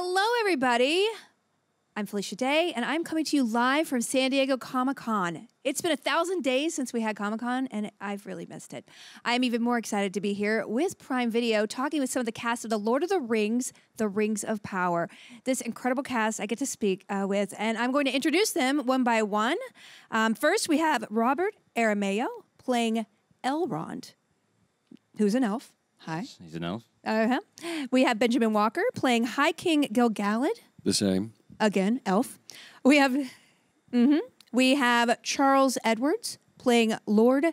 Hello, everybody. I'm Felicia Day, and I'm coming to you live from San Diego Comic-Con. It's been 1,000 days since we had Comic-Con, and I've really missed it. I'm even more excited to be here with Prime Video, talking with some of the cast of The Lord of the Rings of Power. This incredible cast I get to speak with, and I'm going to introduce them one by one. First, we have Robert Aramayo playing Elrond, who's an elf. Hi. He's an elf. We have Benjamin Walker playing High King Gil-galad. The same. Again, elf. We have Charles Edwards playing Lord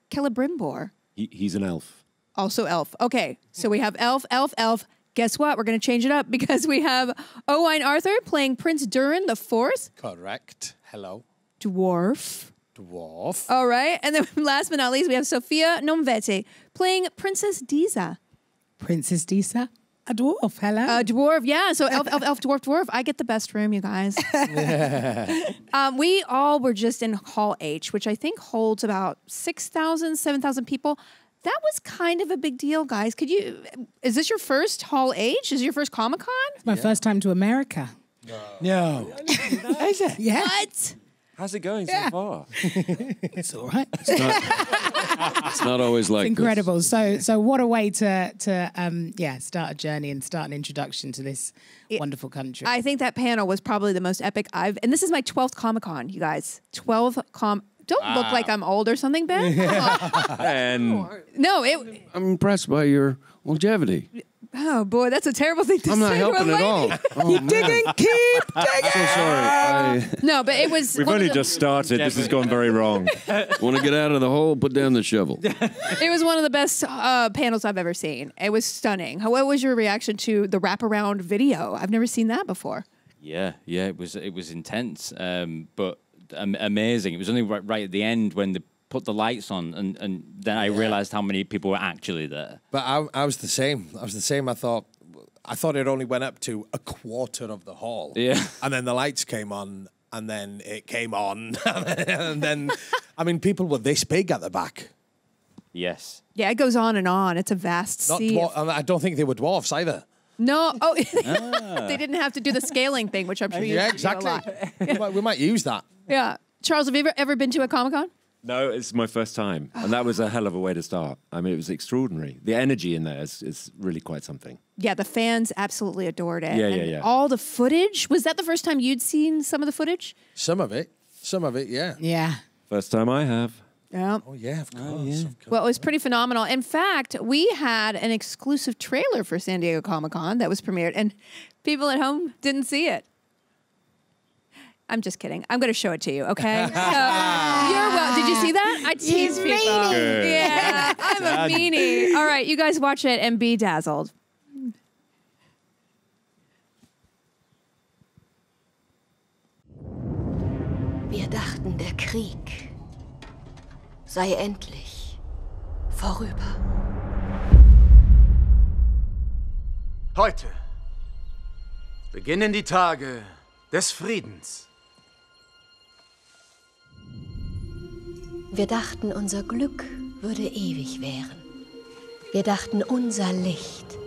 Celebrimbor. He's an elf. Also elf. Okay, so we have elf, elf, elf. Guess what? We're going to change it up because we have Owain Arthur playing Prince Durin IV. Correct. Hello. Dwarf. Dwarf. All right, and then last but not least, we have Sophia Nomvete playing Princess Disa. Princess Disa? A dwarf, hello. Dwarf, yeah. So elf, elf, elf, dwarf, dwarf. I get the best room, you guys. We all were just in Hall H, which I think holds about 6,000, 7,000 people. That was kind of a big deal, guys. Is this your first Hall H? Is it your first Comic-Con? It's my first time to America. No. Is it? Yeah. What? How's it going so far? It's all right. It's not always like Incredible. So what a way to start a journey and start an introduction to this wonderful country. I think that panel was probably the most epic and this is my 12th Comic-Con, you guys. Don't look like I'm old or something, Ben. And No, I'm impressed by your longevity. oh boy, that's a terrible thing to say. I'm not to a helping at lady. all. Oh, Keep digging, keep digging. So sorry. No, but it was. We've only just started. This has gone very wrong. Want to get out of the hole? Put down the shovel. It was one of the best panels I've ever seen. It was stunning. What was your reaction to the wraparound video? I've never seen that before. Yeah, it was intense, but amazing. It was only right at the end when they put the lights on, and then I realized how many people were actually there. But I was the same. I thought it only went up to a quarter of the hall. Yeah. And then the lights came on, and then it came on. And then, I mean, people were this big at the back. Yes. Yeah, it goes on and on. It's a vast sea. And I don't think they were dwarfs either. No, they didn't have to do the scaling thing, which I'm sure you Yeah, do a lot. exactly. We might use that. Yeah. Charles, have you ever been to a Comic-Con? No, it's my first time. And that was a hell of a way to start. I mean, it was extraordinary. The energy in there is really quite something. Yeah, the fans absolutely adored it. Yeah. All the footage. Was that the first time you'd seen some of the footage? Some of it, yeah. Yeah. First time I have. Yeah. Oh, yeah, of course. Well, it was pretty phenomenal. In fact, we had an exclusive trailer for San Diego Comic-Con that was premiered, and people at home didn't see it. I'm just kidding. I'm going to show it to you, okay? So, did you see that? I tease people. Good. Yeah, I'm a meanie. All right, you guys watch it and be dazzled. Wir dachten, der Krieg sei endlich vorüber. Heute beginnen die Tage des Friedens. Wir dachten, unser Glück würde ewig währen. Wir dachten, unser Licht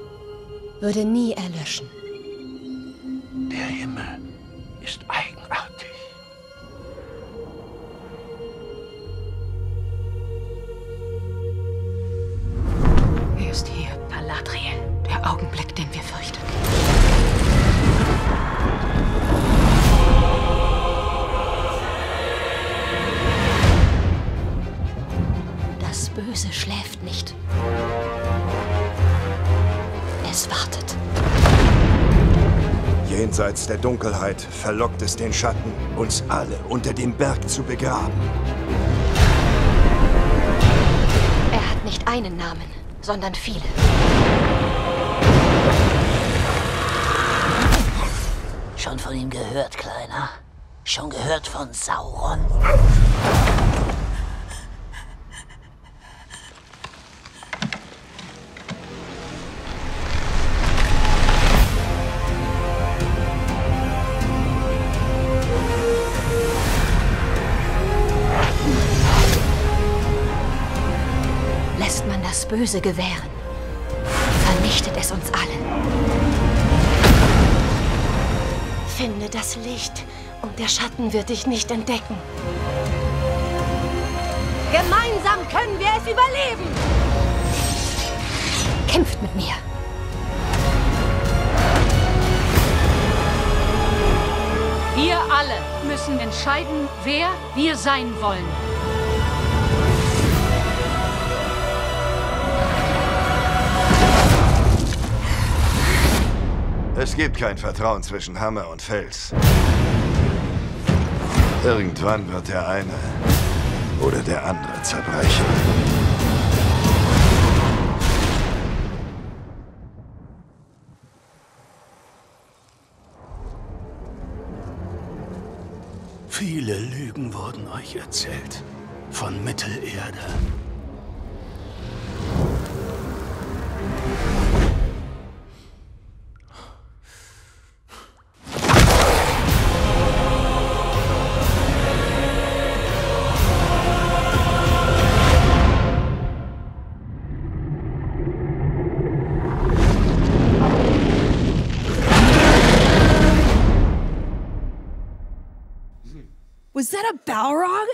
würde nie erlöschen. Der Himmel ist eigenartig. Er ist hier, Galadriel, der Augenblick, den wir fürchteten. Das Böse schläft nicht. Es wartet. Jenseits der Dunkelheit verlockt es den Schatten, uns alle unter dem Berg zu begraben. Er hat nicht einen Namen, sondern viele. Schon von ihm gehört, Kleiner? Schon gehört von Sauron? Lässt man das Böse gewähren, vernichtet es uns alle. Finde das Licht und der Schatten wird dich nicht entdecken. Gemeinsam können wir es überleben. Kämpft mit mir. Wir alle müssen entscheiden, wer wir sein wollen. Es gibt kein Vertrauen zwischen Hammer und Fels. Irgendwann wird der eine oder der andere zerbrechen. Viele Lügen wurden euch erzählt. Von Mittelerde. Was that a Balrog?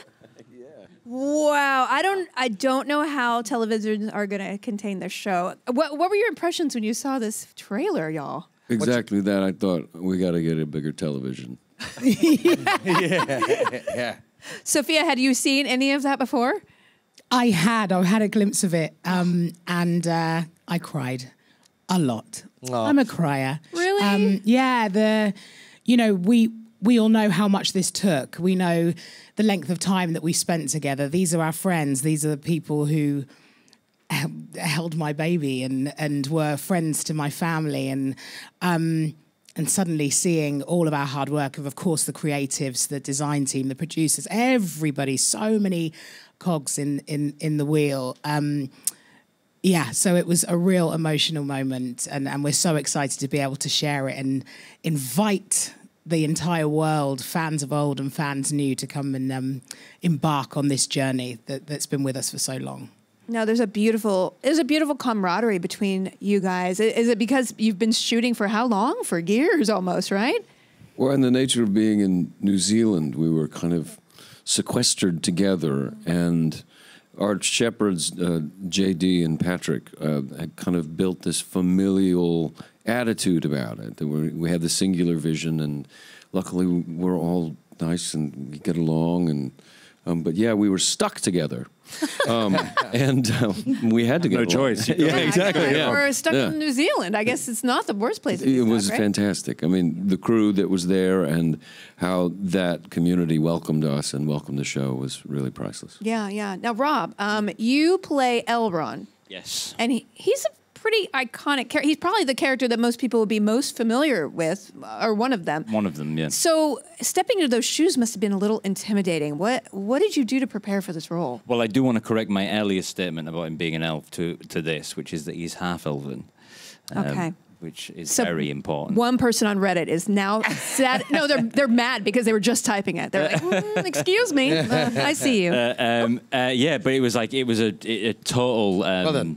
Yeah. Wow. I don't know how televisions are going to contain this show. What were your impressions when you saw this trailer, y'all? Exactly that. I thought we got to get a bigger television. Yeah. Sophia, had you seen any of that before? I had a glimpse of it, and I cried a lot. Oh. I'm a crier. Really? Yeah. We all know how much this took. We know the length of time that we spent together. These are our friends. These are the people who held my baby and were friends to my family. And suddenly seeing all of our hard work of course, the creatives, the design team, the producers, everybody, so many cogs in the wheel. Yeah, so it was a real emotional moment. And we're so excited to be able to share it and invite the entire world, fans of old and fans new, to come and embark on this journey that's been with us for so long. No, there's a beautiful camaraderie between you guys. Is it because you've been shooting for how long? For years almost, right? Well, in the nature of being in New Zealand, we were kind of sequestered together, and our shepherds, J.D. and Patrick, had kind of built this familial attitude about it. That we had the singular vision, and luckily we're all nice and we get along. And but yeah, we were stuck together, and we had to get no along. choice. Yeah, exactly. Yeah. We're stuck in New Zealand. I guess it's not the worst place to be It stuck, was right? fantastic. I mean, the crew that was there and how that community welcomed us and welcomed the show was really priceless. Yeah, yeah. Now, Rob, you play Elrond. Yes. And he's a pretty iconic character. He's probably the character that most people would be most familiar with, or one of them. One of them, yeah. So stepping into those shoes must have been a little intimidating. What did you do to prepare for this role? Well, I do want to correct my earlier statement about him being an elf to this, which is that he's half elven. Okay. Which is So very important. One person on Reddit is now sad. No, they're mad because they were just typing it. They're like, excuse me, I see you. Yeah, but it was a total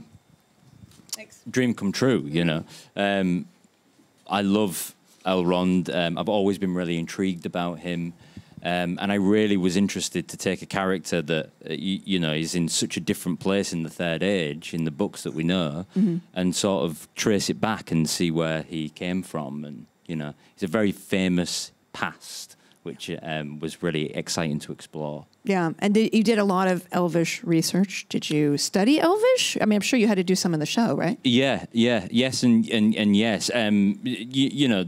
dream come true, you know. I love Elrond. I've always been really intrigued about him. And I really was interested to take a character that, you know, is in such a different place in the Third Age, in the books that we know, and sort of trace it back and see where he came from. And, you know, he's a very famous past, which was really exciting to explore. Yeah, and you did a lot of Elvish research. Did you study Elvish? I mean, I'm sure you had to do some in the show, right? Yeah, yes, and yes. You know,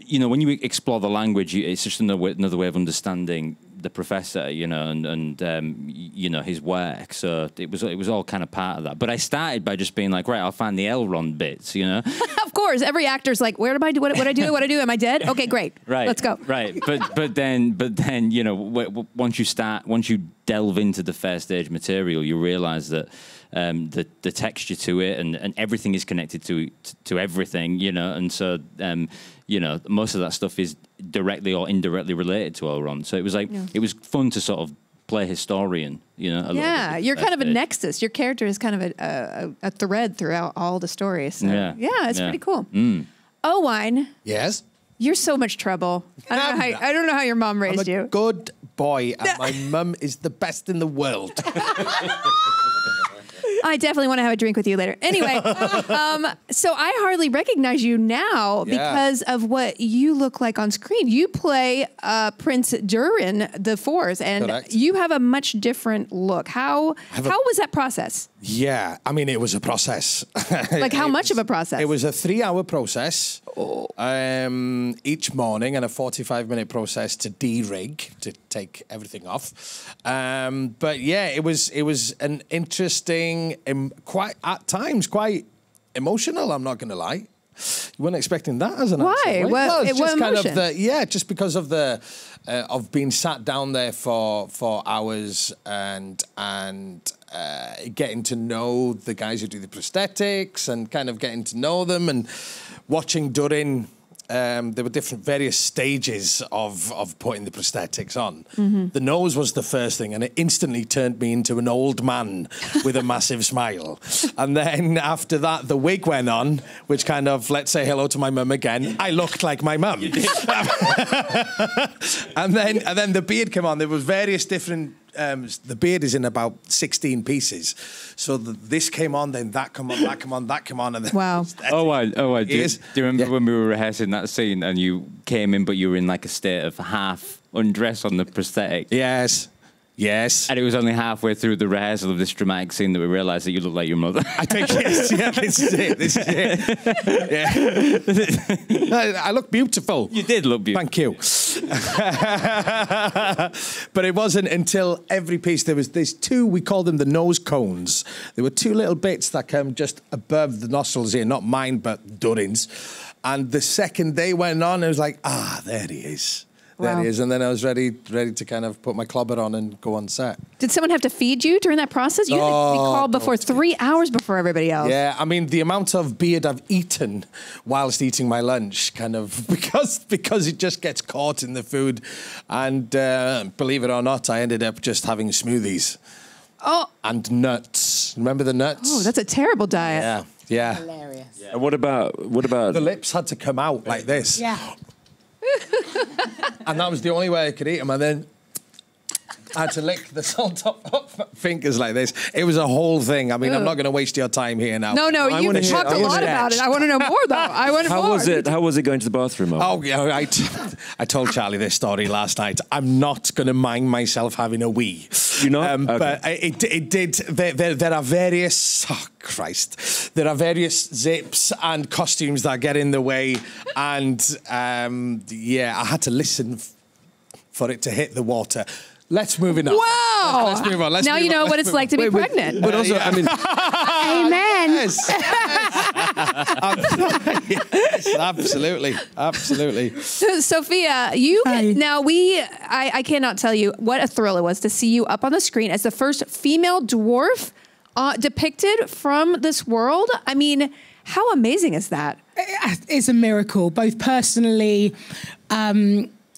you know, when you explore the language, it's just another way of understanding the professor, you know, and you know, his work. So it was all kind of part of that. But I started by just being like, right, I'll find the Elrond bits, you know. Of course, every actor's like, where do I do? What I do? What I do? Am I dead? Okay, great. Right, let's go. Right, but then you know, once you delve into the first stage material, you realise that the texture to it and everything is connected to everything, you know, and so you know, most of that stuff is directly or indirectly related to Elrond. So it was like it was fun to sort of play historian, you know. Yeah, you're kind of a nexus. Your character is kind of a thread throughout all the stories. So, yeah, it's pretty cool. Owain. Yes? You're so much trouble. I don't know how your mom raised you. I'm a good boy, and my mum is the best in the world. I definitely want to have a drink with you later. Anyway, so I hardly recognize you now because of what you look like on screen. You play Prince Durin the Fourth, and Correct. you have a much different look. How was that process? Yeah, I mean, it was a process. Like how much of a process? It was a 3-hour process each morning, and a 45-minute process to de-rig, to take everything off. But yeah, it was an interesting, at times quite emotional. I'm not going to lie. You weren't expecting that as an answer, right? Well, it's just kind of just because of the of being sat down there for hours and getting to know the guys who do the prosthetics and kind of getting to know them and watching Durin. There were various stages of putting the prosthetics on. Mm-hmm. The nose was the first thing, and it instantly turned me into an old man with a massive smile. And then after that, the wig went on, which kind of, let's say hello to my mum again. I looked like my mum. and then the beard came on. There was various different. The beard is in about 16 pieces. So this came on, then that came on, that came on, that came on. And then wow. Do you remember when we were rehearsing that scene and you came in, but you were in like a state of half undress on the prosthetic? Yes. Yes. And it was only halfway through the rehearsal of this dramatic scene that we realised that you look like your mother. I think, yes, yeah, this is it. Yeah. I look beautiful. You did look beautiful. Thank you. But it wasn't until every piece, there's two, we call them the nose cones. There were two little bits that come just above the nostrils here, not mine, but Durin's. And the second they went on, it was like, there he is. There he is. And then I was ready to kind of put my clobber on and go on set. Did someone have to feed you during that process? You had to be called before 3 hours before everybody else. Yeah, I mean, the amount of beard I've eaten whilst eating my lunch, kind of, because it just gets caught in the food. And believe it or not, I ended up just having smoothies. Oh. And nuts. Remember the nuts? Oh, that's a terrible diet. Yeah, yeah. Hilarious. And what about the lips had to come out like this. Yeah. And that was the only way I could eat them. And then I had to lick the salt off my fingers like this. It was a whole thing. I mean, I'm not going to waste your time here now. No, you talked a lot about it. I want to know more, though. I want more. How was it going to the bathroom? Oh, yeah, I told Charlie this story last night. I'm not going to mind myself having a wee. You're not? Okay. But it did. There are various... Oh, Christ. There are various zips and costumes that get in the way. And, I had to listen for it to hit the water. Let's move on. Wow! Let's move on. Now you know what it's like to be pregnant. But also, I mean... Amen. Yes, absolutely. Sophia, I cannot tell you what a thrill it was to see you up on the screen as the first female dwarf depicted from this world. I mean, how amazing is that? It's a miracle, both personally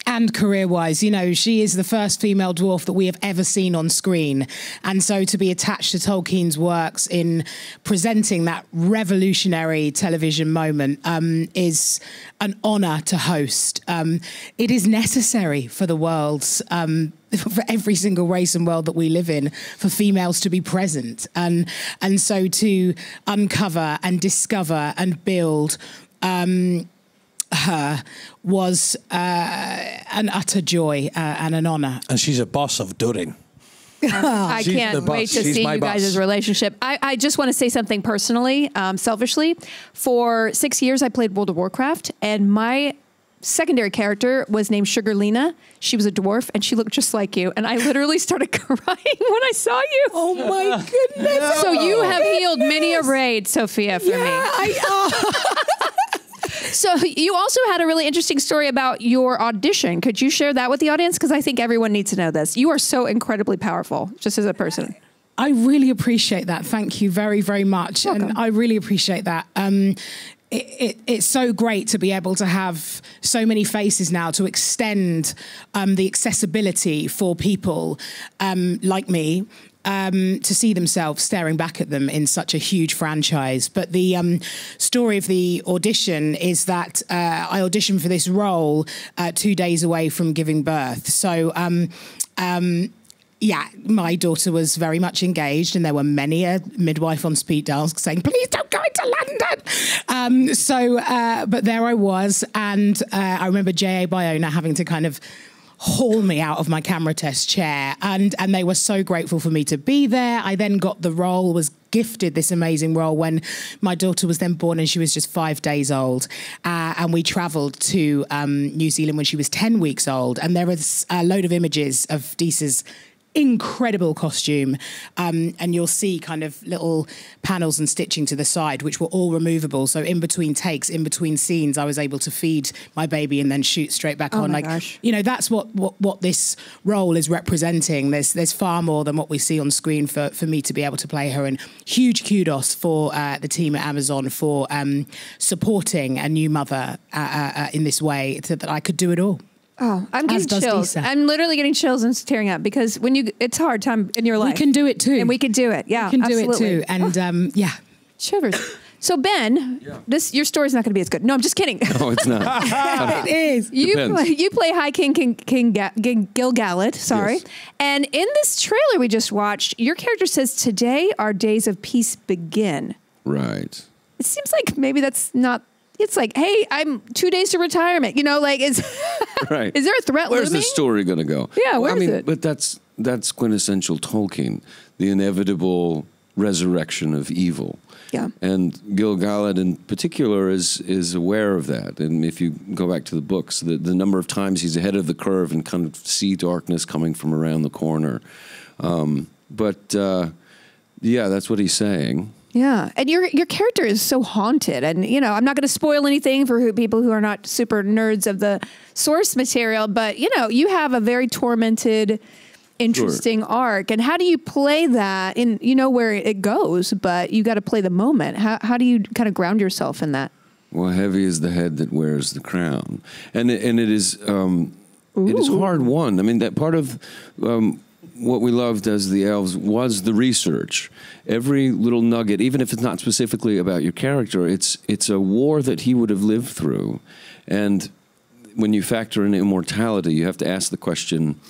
and career-wise. You know, she is the first female dwarf that we have ever seen on screen. And so to be attached to Tolkien's works in presenting that revolutionary television moment is an honour to host. It is necessary for the world's... for every single race and world that we live in, for females to be present. And so to uncover and discover and build her was an utter joy and an honour. And she's a boss of Durin. I can't wait to see you guys' relationship. I just want to say something personally, selfishly. For 6 years, I played World of Warcraft, and my secondary character was named Sugarlina. She was a dwarf, and she looked just like you. And I literally started crying when I saw you. Oh, my goodness. So you have healed many a raid, Sophia, for me. So you also had a really interesting story about your audition. Could you share that with the audience? Because I think everyone needs to know this. You are so incredibly powerful, just as a person. I really appreciate that. Thank you very, very much. Welcome. And I really appreciate that. It's so great to be able to have so many faces now to extend the accessibility for people like me to see themselves staring back at them in such a huge franchise. But the story of the audition is that I auditioned for this role 2 days away from giving birth. So, yeah, my daughter was very much engaged, and there were many a midwife on speed dial saying, please don't go into London. But there I was, and I remember J.A. Bayona having to kind of haul me out of my camera test chair, and they were so grateful for me to be there. I then got the role, was gifted this amazing role when my daughter was then born and she was just 5 days old, and we travelled to New Zealand when she was 10 weeks old, and there was a load of images of Deesa's incredible costume, and you'll see kind of little panels and stitching to the side, which were all removable. So in between takes, in between scenes, I was able to feed my baby and then shoot straight back on. Like, gosh. You know, that's what this role is representing. There's far more than what we see on screen for me to be able to play her. And huge kudos for the team at Amazon for supporting a new mother in this way, so that I could do it all. Oh, I'm getting chills. I'm literally getting chills and tearing up, because it's a hard time in your life. We can do it too. And we can do it. Yeah, we can do it too. And yeah. Shivers. So Ben, your story's not going to be as good. No, I'm just kidding. No, it's not. It is. You play High King Gil-galad, sorry. Yes. And in this trailer we just watched, your character says, today our days of peace begin. Right. It seems like maybe that's not... It's like, hey, I'm 2 days to retirement. You know, like, right. Is there a threat Where's looming? the story going to go? Yeah, where is it? But that's quintessential Tolkien, the inevitable resurrection of evil. Yeah. And Gil-galad in particular is aware of that. And if you go back to the books, the number of times he's ahead of the curve and kind of see darkness coming from around the corner. Yeah, that's what he's saying. Yeah, and your character is so haunted, and you know, I'm not going to spoil anything for people who are not super nerds of the source material, but you know, you have a very tormented, interesting arc, and how do you play that? And you know where it goes, but you got to play the moment. How do you kind of ground yourself in that? Well, heavy is the head that wears the crown, and it is hard won. I mean, that part of what we loved as the elves was the research. Every little nugget, even if it's not specifically about your character, it's a war that he would have lived through. And when you factor in immortality, you have to ask the question,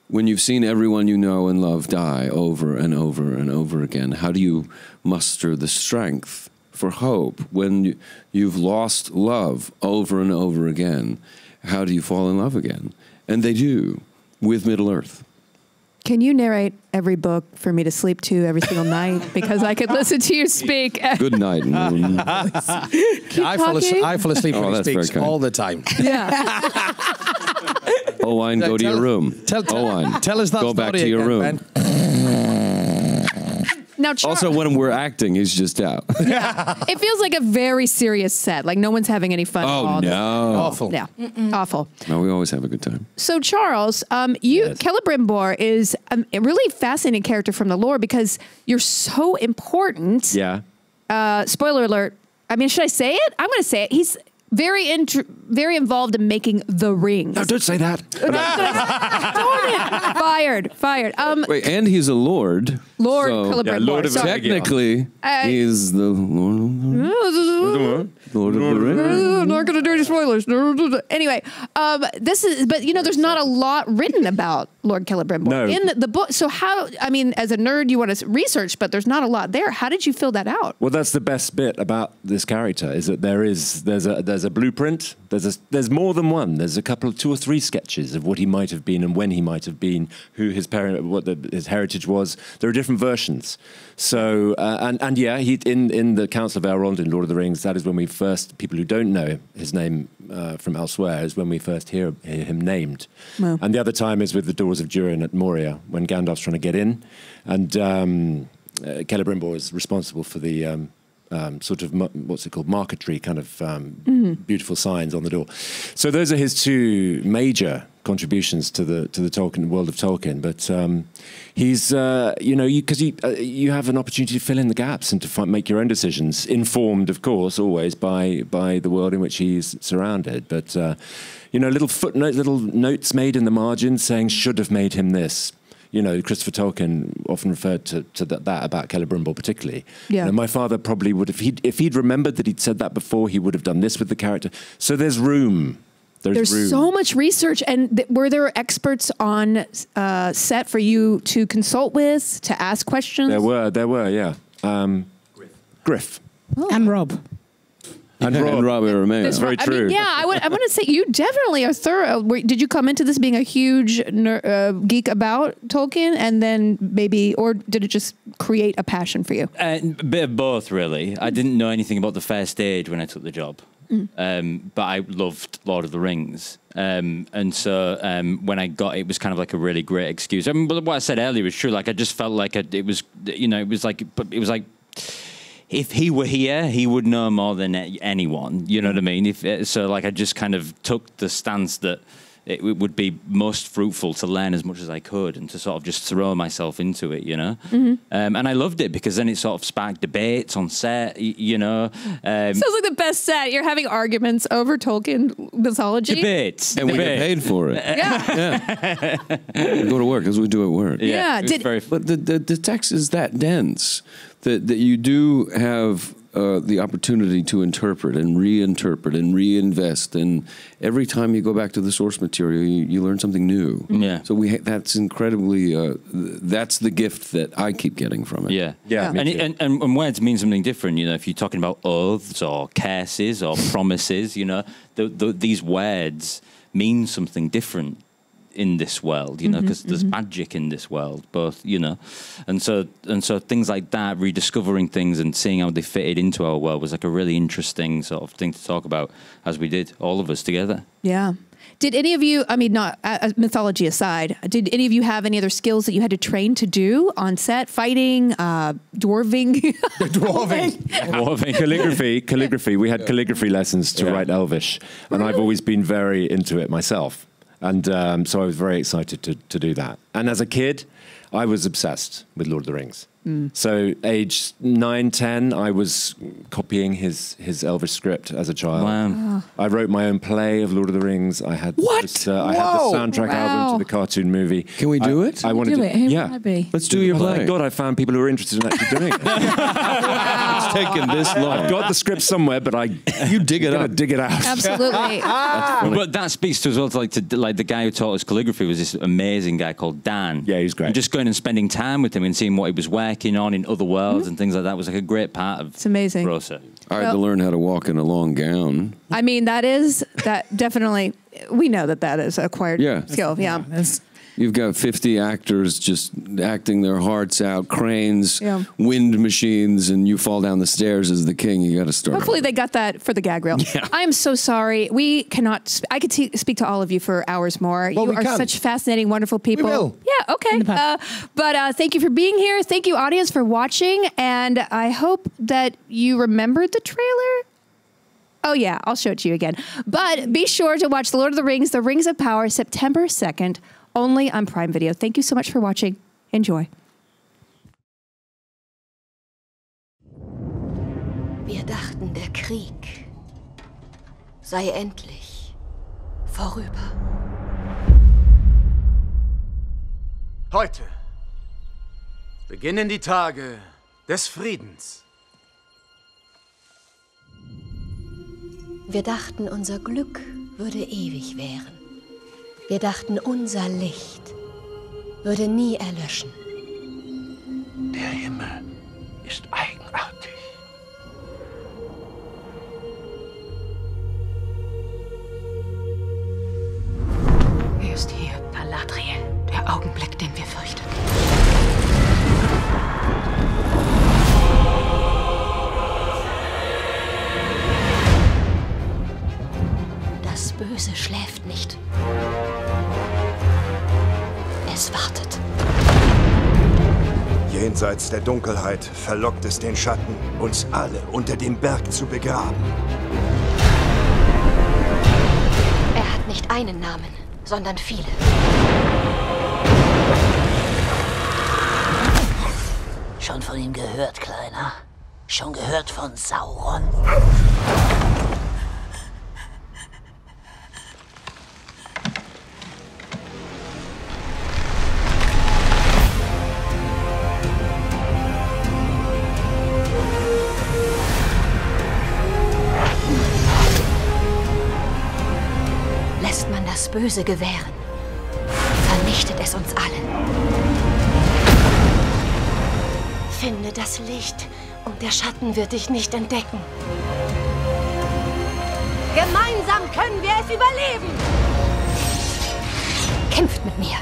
when you've seen everyone you know and love die over and over and over again, how do you muster the strength for hope? When you've lost love over and over again, how do you fall in love again? And they do, with Middle-earth. Can you narrate every book for me to sleep to every single night? Because I could listen to you speak. Good night, Moon. I fall asleep when he speaks all the time. Yeah. Owain, go to your room. Tell us that Go back to your room. Now, also, when we're acting, he's just out. Yeah. It feels like a very serious set. Like no one's having any fun. Oh, no. Awful. Yeah. Awful. No, we always have a good time. So, Charles, Celebrimbor is a really fascinating character from the lore because you're so important. Yeah. Spoiler alert. I mean, should I say it? I'm going to say it. He's very involved in making the rings. No, don't say that. Fired. Wait, and he's a lord. Lord Celebrimbor. Yeah, Lord of technically, he's the Lord of the Rings. Not going to do any spoilers. Anyway, but you know, there's not a lot written about Lord Celebrimbor in the book. So how? I mean, as a nerd, you want to research, but there's not a lot there. How did you fill that out? Well, that's the best bit about this character is that there's a blueprint. There's more than one. There's a couple of 2 or 3 sketches of what he might have been and when he might have been, who his parent, what his heritage was. There are different versions. So and yeah, he in the Council of Elrond in Lord of the Rings. That is when we first, people who don't know his name from elsewhere, is when we first hear him named. Wow. And the other time is with the Doors of Durin at Moria when Gandalf's trying to get in, and Celebrimbor is responsible for the sort of, what's it called, marquetry, kind of beautiful signs on the door. So those are his 2 major contributions to the Tolkien world of Tolkien. But he's, you know, because you have an opportunity to fill in the gaps and to make your own decisions, informed, of course, always by the world in which he's surrounded. But, you know, little footnotes, little notes made in the margins saying should have made him this. You know, Christopher Tolkien often referred to that about Celebrimbor particularly. Yeah. You know, my father probably would have, if he'd remembered that he'd said that before, he would have done this with the character. So there's room. There's room. So much research. And were there experts on set for you to consult with, to ask questions? There were, yeah. Griff. Oh. And Rob. And Rob Romeo. That's very true. I mean, yeah, I want to say you definitely are thorough. Did you come into this being a huge geek about Tolkien, and then maybe, or did it just create a passion for you? A bit of both, really. I didn't know anything about the fair stage when I took the job, but I loved Lord of the Rings, and so when I got it, it was kind of like a really great excuse. I mean, what I said earlier was true. Like I just felt like it was, you know, it was like. If he were here, he would know more than anyone. You know what I mean? So, like, I just kind of took the stance that it would be most fruitful to learn as much as I could and to sort of just throw myself into it, you know? And I loved it because then it sort of sparked debates on set, you know? Sounds like the best set. You're having arguments over Tolkien mythology. Debates. And we get paid for it. Yeah. We go to work as we do at work. Yeah. But the text is that dense that you do have the opportunity to interpret and reinterpret and reinvest, and every time you go back to the source material, you learn something new. Yeah. So that's incredibly. That's the gift that I keep getting from it. Yeah, yeah. And words mean something different. You know, if you're talking about oaths or curses or promises, you know, these words mean something different in this world, you know, because there's magic in this world, both, you know, and so things like that, rediscovering things and seeing how they fitted into our world was like a really interesting sort of thing to talk about, as we did, all of us together. Yeah. Did any of you, I mean, not mythology aside, did any of you have any other skills that you had to train to do on set? Fighting, dwarving? Calligraphy. We had calligraphy lessons to write Elvish, and I've always been very into it myself. And so I was very excited to do that. And as a kid, I was obsessed with Lord of the Rings. So age 9, 10, I was copying his Elvish script as a child. Wow. I wrote my own play of Lord of the Rings. I had I had the soundtrack album to the cartaken movie. Can we do it? I wanted do to. it. Who Yeah. would I be? Let's do your play. My God, I found people who are interested in actually doing it. It's taken this long. I've got the script somewhere, but you dig it up. Dig it out. Absolutely. But that speaks to as well to like the guy who taught us calligraphy was this amazing guy called Dan. Yeah, he's great. And just going and spending time with him and seeing what he was working on in other worlds and things like that was like a great part of It's amazing. process. I had to learn how to walk in a long gown. I mean, that definitely, we know that is acquired skill. Yeah. You've got 50 actors just acting their hearts out, cranes, wind machines, and you fall down the stairs as the king. You got to start. Hopefully they got that for the gag reel. Yeah. I am so sorry. We cannot, I could speak to all of you for hours more. Well, you are such fascinating, wonderful people. We will. Yeah, okay. But thank you for being here. Thank you, audience, for watching. And I hope that you remembered the trailer. Oh, yeah, I'll show it to you again. But be sure to watch The Lord of the Rings, The Rings of Power, September 2nd. Only on Prime Video. Thank you so much for watching. Enjoy. Wir dachten, der Krieg sei endlich vorüber. Heute beginnen die Tage des Friedens. Wir dachten, unser Glück würde ewig währen. Wir dachten, unser Licht würde nie erlöschen. Der Himmel ist eigenartig. Er ist hier, Galadriel. Der Augenblick, den wir fürchteten. Das Böse schläft nicht. Es wartet. Jenseits der Dunkelheit verlockt es den Schatten, uns alle unter dem Berg zu begraben. Er hat nicht einen Namen, sondern viele. Schon von ihm gehört, Kleiner? Schon gehört von Sauron? Böse gewähren, vernichtet es uns alle. Finde das Licht und der Schatten wird dich nicht entdecken. Gemeinsam können wir es überleben! Kämpft mit mir!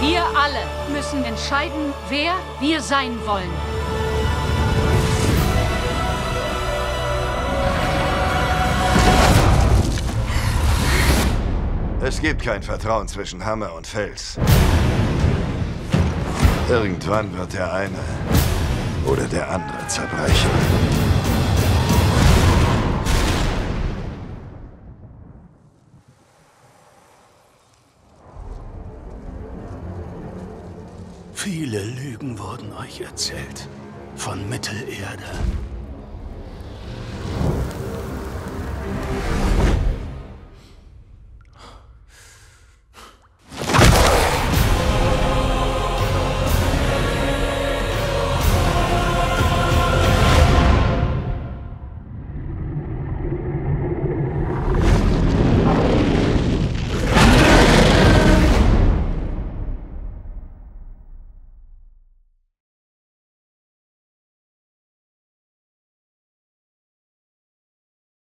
Wir alle müssen entscheiden, wer wir sein wollen. Es gibt kein Vertrauen zwischen Hammer und Fels. Irgendwann wird der eine oder der andere zerbrechen. Viele Lügen wurden euch erzählt. Von Mittelerde,